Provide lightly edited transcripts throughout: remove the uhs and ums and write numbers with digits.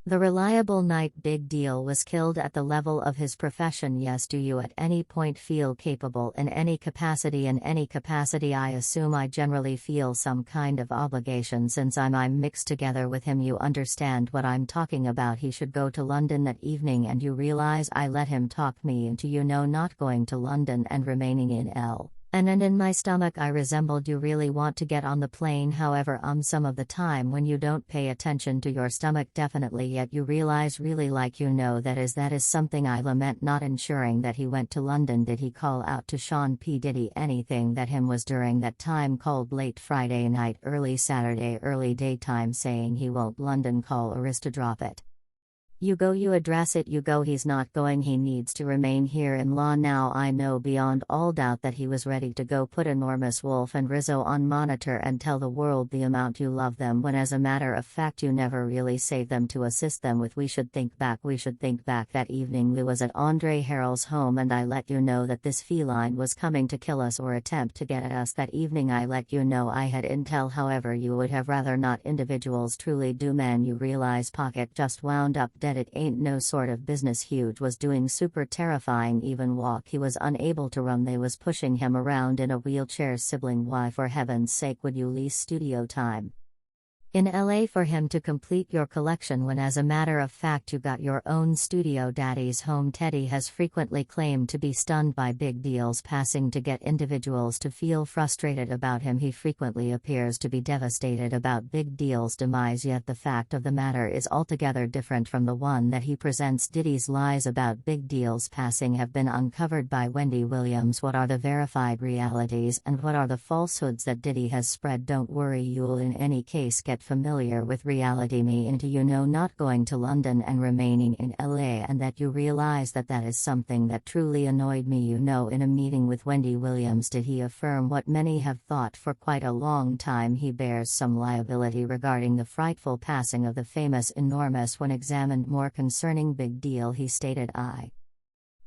The reliable Night Big Deal was killed at the level of his profession. Yes, do you at any point feel capable in any capacity? In any capacity, I assume I generally feel some kind of obligation since I'm mixed together with him. You understand what I'm talking about. He should go to London that evening and you realize I let him talk me into not going to London and remaining in L. And in my stomach I resembled you really want to get on the plane. However, some of the time when you don't pay attention to your stomach definitely, yet you realize really that is something I lament, not ensuring that he went to London. Did he call out to Sean P. Diddy anything that him was during that time called late Friday night, early Saturday, early daytime, saying he won't London? Call Arista, drop it. You go, you address it, you go. He's not going, he needs to remain here in law. Now I know beyond all doubt that he was ready to go put enormous Wolf and Rizzo on monitor and tell the world the amount you love them, when as a matter of fact you never really saved them to assist them with. We should think back that evening we was at Andre Harrell's home and I let you know that this feline was coming to kill us or attempt to get at us. That evening I let you know I had intel, however you would have rather not. Individuals truly do, man. You realize Pocket just wound up dead. It ain't no sort of business. Huge was doing super terrifying, even walk he was unable to run. They was pushing him around in a wheelchair. Sibling, why for heaven's sake would you lease studio time in LA for him to complete your collection when as a matter of fact you got your own studio? Daddy's home. Teddy has frequently claimed to be stunned by Big Deal's passing to get individuals to feel frustrated about him. He frequently appears to be devastated about Big Deal's demise, yet the fact of the matter is altogether different from the one that he presents. Diddy's lies about Big Deal's passing have been uncovered by Wendy Williams. What are the verified realities and what are the falsehoods that Diddy has spread? Don't worry, you'll in any case get familiar with reality. Me into not going to London and remaining in LA, and that you realize that is something that truly annoyed me. In a meeting with Wendy Williams, did he affirm what many have thought for quite a long time? He bears some liability regarding the frightful passing of the famous enormous. When examined more concerning Big Deal, he stated, I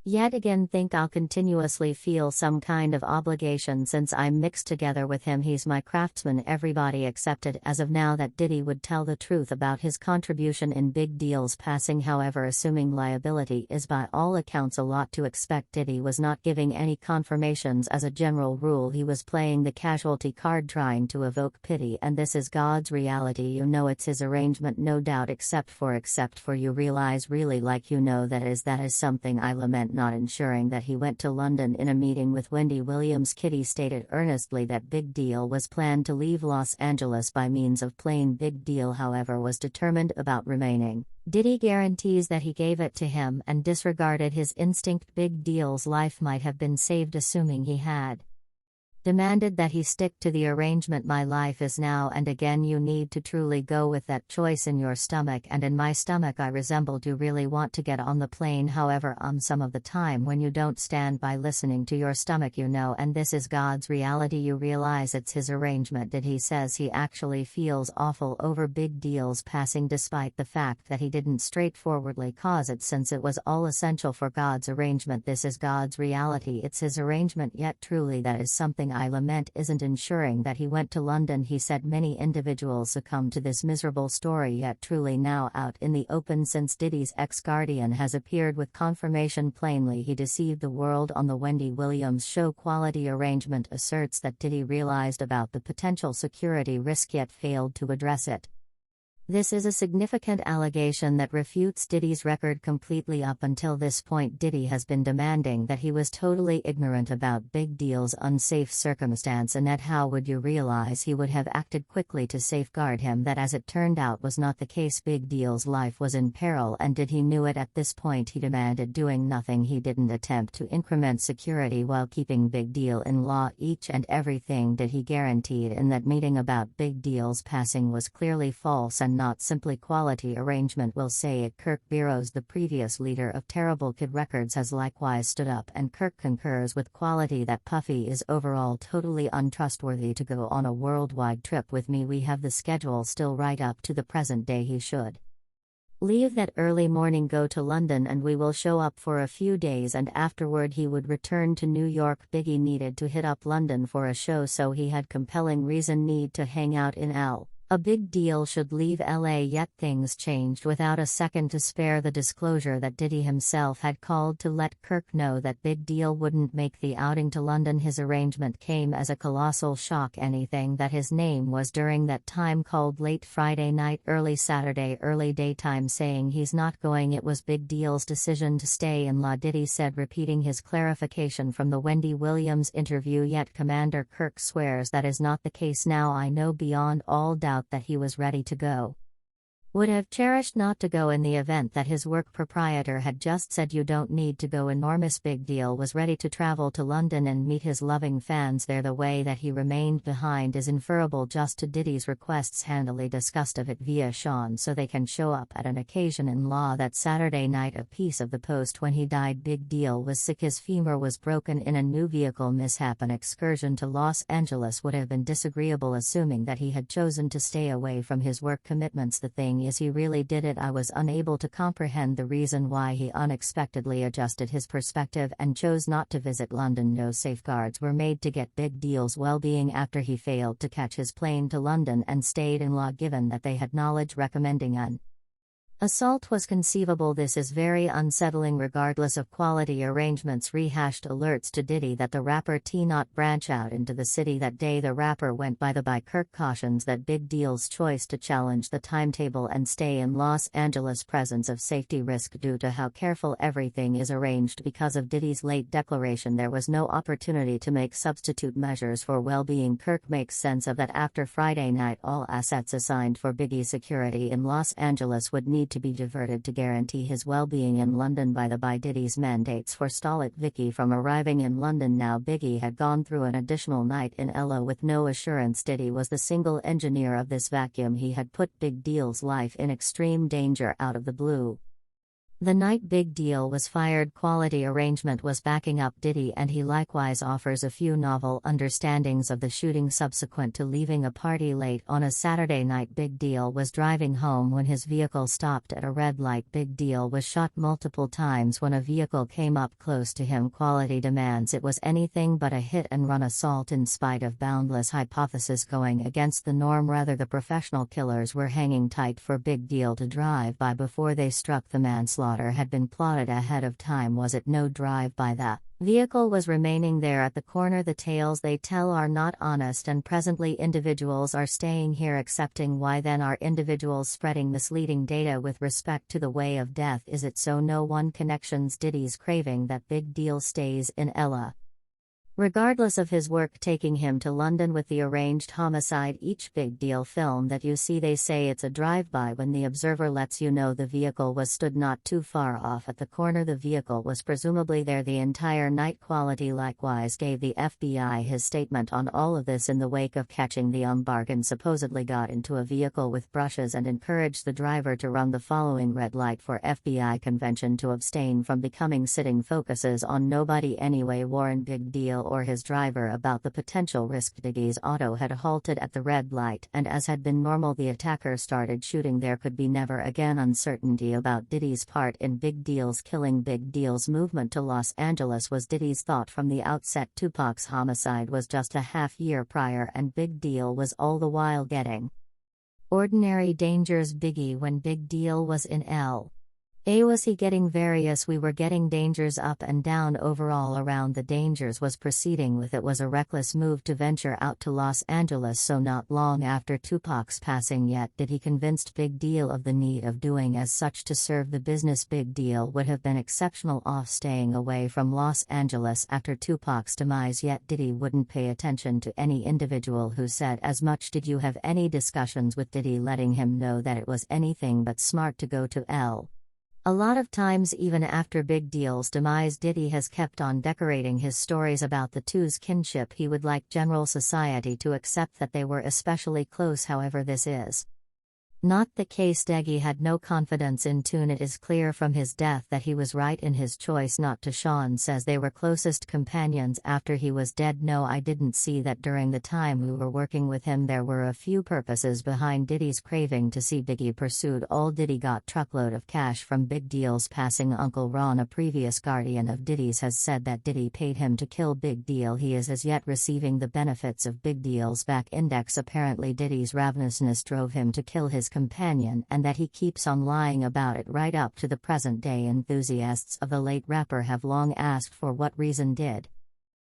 yet again think I'll continuously feel some kind of obligation since I'm mixed together with him. He's my craftsman. Everybody accepted as of now that Diddy would tell the truth about his contribution in Big Deal's passing. However, assuming liability is by all accounts a lot to expect, Diddy was not giving any confirmations. As a general rule, he was playing the casualty card, trying to evoke pity, and this is God's reality. It's his arrangement, no doubt, except for you realize really that is something I lament, not ensuring that he went to London. In a meeting with Wendy Williams, Kitty stated earnestly that Big Deal was planned to leave Los Angeles by means of plane. Big Deal, however, was determined about remaining. Diddy guarantees that he gave it to him and disregarded his instinct. Big Deal's life might have been saved assuming he had demanded that he stick to the arrangement. My life is now and again. You need to truly go with that choice in your stomach, and in my stomach I resembled you really want to get on the plane. However, some of the time when you don't stand by listening to your stomach, and this is God's reality, you realize it's his arrangement. Did he says he actually feels awful over Big Deal's passing, despite the fact that he didn't straightforwardly cause it, since it was all essential for God's arrangement. This is God's reality, it's his arrangement, yet truly that is something I lament, isn't ensuring that he went to London. He said many individuals succumb to this miserable story, yet truly now out in the open since Diddy's ex-guardian has appeared with confirmation. Plainly he deceived the world on the Wendy Williams show. Quality arrangement asserts that Diddy realized about the potential security risk yet failed to address it. This is a significant allegation that refutes Diddy's record completely. Up until this point, Diddy has been demanding that he was totally ignorant about Big Deal's unsafe circumstance, and that how would you realize he would have acted quickly to safeguard him. That, as it turned out, was not the case. Big Deal's life was in peril, and Diddy knew it. At this point he demanded doing nothing. He didn't attempt to increment security while keeping Big Deal in law. Each and everything that he guaranteed in that meeting about Big Deal's passing was clearly false and not simply quality arrangement. Will say it. Kirk Burrows, the previous leader of Terrible Kid Records, has likewise stood up, and Kirk concurs with quality that Puffy is overall totally untrustworthy to go on a worldwide trip with me. We have the schedule still right up to the present day. He should leave that early morning, go to London, and we will show up for a few days, and afterward he would return to New York. Biggie needed to hit up London for a show, so he had compelling reason need to hang out in L. A big deal should leave LA, yet things changed without a second to spare. The disclosure that Diddy himself had called to let Kirk know that Big Deal wouldn't make the outing to London. His arrangement came as a colossal shock. Anything that his name was during that time called late Friday night, early Saturday, early daytime, saying he's not going. It was Big Deal's decision to stay in La. Diddy said, repeating his clarification from the Wendy Williams interview. Yet Commander Kirk swears that is not the case now. I know beyond all doubt that he was ready to go. Would have cherished not to go in the event that his work proprietor had just said you don't need to go. Enormous. Big Deal was ready to travel to London and meet his loving fans there. The way that he remained behind is inferable just to Diddy's requests, handily discussed of it via Sean, so they can show up at an occasion in law. That Saturday night, a piece of the Post, when he died, Big Deal was sick. His femur was broken in a new vehicle mishap. An excursion to Los Angeles would have been disagreeable, assuming that he had chosen to stay away from his work commitments. The thing is, he really did it. I was unable to comprehend the reason why he unexpectedly adjusted his perspective and chose not to visit London. No safeguards were made to get Big Deal's well-being after he failed to catch his plane to London and stayed in law, given that they had knowledge recommending an assault was conceivable. This is very unsettling. Regardless of quality arrangements, rehashed alerts to Diddy that the rapper not branch out into the city that day. The rapper went by. Kirk cautions that Big Deal's choice to challenge the timetable and stay in Los Angeles presents of safety risk due to how careful everything is arranged. Because of Diddy's late declaration, there was no opportunity to make substitute measures for well-being. Kirk makes sense of that. After Friday night, all assets assigned for Biggie's security in Los Angeles would need to be diverted to guarantee his well-being in London. By Diddy's mandates forestall it Vicky from arriving in London. Now Biggie had gone through an additional night in LA with no assurance. Diddy was the single engineer of this vacuum. He had put Big Deal's life in extreme danger out of the blue. The night Big Deal was fired, quality arrangement was backing up Diddy, and he likewise offers a few novel understandings of the shooting. Subsequent to leaving a party late on a Saturday night, Big Deal was driving home when his vehicle stopped at a red light. Big Deal was shot multiple times when a vehicle came up close to him. Quality demands it was anything but a hit-and-run assault. In spite of boundless hypothesis going against the norm, rather, the professional killers were hanging tight for Big Deal to drive by before they struck. The manslaughter had been plotted ahead of time, was it? No drive-by. The vehicle was remaining there at the corner. The tales they tell are not honest, and presently individuals are staying here accepting. Why then are individuals spreading misleading data with respect to the way of death? Is it so? No one connections Diddy's craving that Big Deal stays in LA, regardless of his work taking him to London with the arranged homicide. Each Big Deal film that you see, they say it's a drive-by when the observer lets you know the vehicle was stood not too far off at the corner. The vehicle was presumably there the entire night. Quality likewise gave the FBI his statement on all of this in the wake of catching the bargain. Supposedly got into a vehicle with brushes and encouraged the driver to run the following red light for FBI convention to abstain from becoming sitting. Focuses on nobody anyway. Warren Big Deal or his driver about the potential risk. Biggie's auto had halted at the red light, and as had been normal, the attacker started shooting. There could be never again uncertainty about Diddy's part in Big Deal's killing. Big Deal's movement to Los Angeles was Diddy's thought from the outset. Tupac's homicide was just a half-year prior, and Big Deal was all the while getting ordinary dangers. Biggie, when Big Deal was in L.A., was he getting various? We were getting dangers up and down. Overall, around the dangers was proceeding with. It was a reckless move to venture out to Los Angeles so not long after Tupac's passing. Yet did he convinced Big Deal of the need of doing as such to serve the business. Big Deal would have been exceptional off staying away from Los Angeles after Tupac's demise, yet Diddy wouldn't pay attention to any individual who said as much. Did you have any discussions with Diddy letting him know that it was anything but smart to go to L.A.? A lot of times, even after Big Deal's demise, Diddy has kept on decorating his stories about the two's kinship. He would like general society to accept that they were especially close. However, this is Not the case. Deggy had no confidence in Toon. It is clear from his death that he was right in his choice not to. Sean says they were closest companions after he was dead. No, I didn't see that during the time we were working with him. There were a few purposes behind Diddy's craving to see Biggie pursued. Old Diddy got truckload of cash from Big Deal's passing uncle Ron. A previous guardian of Diddy's has said that Diddy paid him to kill Big Deal. He is as yet receiving the benefits of Big Deal's back index. Apparently Diddy's ravenousness drove him to kill his companion, and that he keeps on lying about it right up to the present day. Enthusiasts of the late rapper have long asked for what reason did